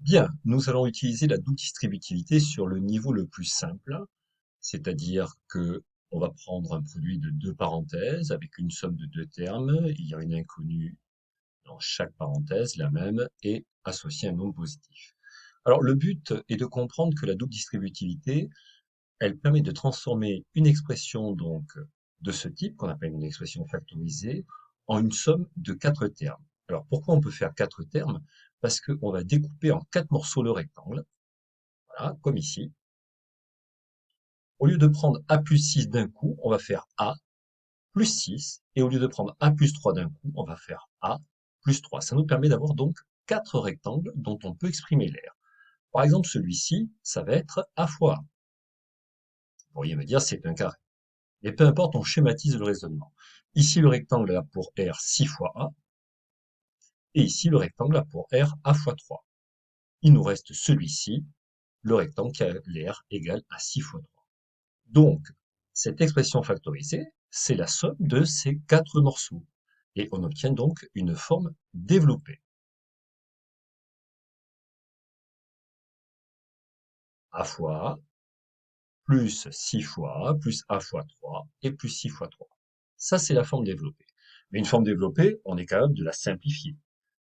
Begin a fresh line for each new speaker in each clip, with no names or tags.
Bien, nous allons utiliser la double distributivité sur le niveau le plus simple, c'est-à-dire que on va prendre un produit de deux parenthèses avec une somme de deux termes, il y a une inconnue dans chaque parenthèse, la même, et associer un nombre positif. Alors le but est de comprendre que la double distributivité, elle permet de transformer une expression donc de ce type, qu'on appelle une expression factorisée, en une somme de quatre termes. Alors pourquoi on peut faire quatre termes? Parce qu'on va découper en quatre morceaux le rectangle, voilà, comme ici. Au lieu de prendre A plus 6 d'un coup, on va faire A plus 6. Et au lieu de prendre A plus 3 d'un coup, on va faire A plus 3. Ça nous permet d'avoir donc quatre rectangles dont on peut exprimer l'air. Par exemple, celui-ci, ça va être A fois A. Vous pourriez me dire c'est un carré. Mais peu importe, on schématise le raisonnement. Ici, le rectangle a pour R 6 fois A. Et ici, le rectangle a pour R A fois 3. Il nous reste celui-ci, le rectangle qui a l'air égal à 6 fois 3. Donc, cette expression factorisée, c'est la somme de ces quatre morceaux. Et on obtient donc une forme développée. A fois A, plus 6 fois A, plus A fois 3, et plus 6 fois 3. Ça, c'est la forme développée. Mais une forme développée, on est capable de la simplifier.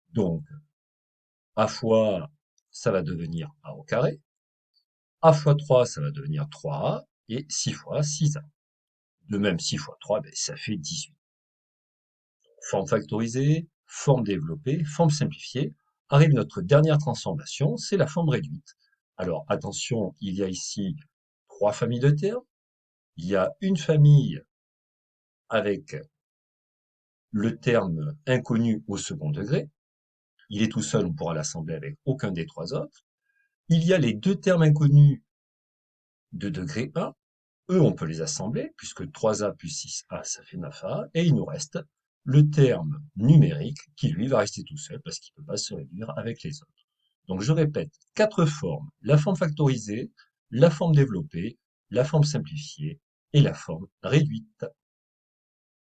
Donc, A fois A, ça va devenir A au carré. A fois 3, ça va devenir 3A. Et 6 fois A, 6A. De même, 6 fois 3, ben, ça fait 18. Forme factorisée, forme développée, forme simplifiée. Arrive notre dernière transformation, c'est la forme réduite. Alors attention, il y a ici trois familles de termes. Il y a une famille avec le terme inconnu au second degré. Il est tout seul, on pourra l'assembler avec aucun des trois autres. Il y a les deux termes inconnus de degré 1. Eux, on peut les assembler, puisque 3A plus 6A, ça fait 9A. Et il nous reste le terme numérique qui, lui, va rester tout seul parce qu'il ne peut pas se réduire avec les autres. Donc, je répète, quatre formes. La forme factorisée, la forme développée, la forme simplifiée et la forme réduite.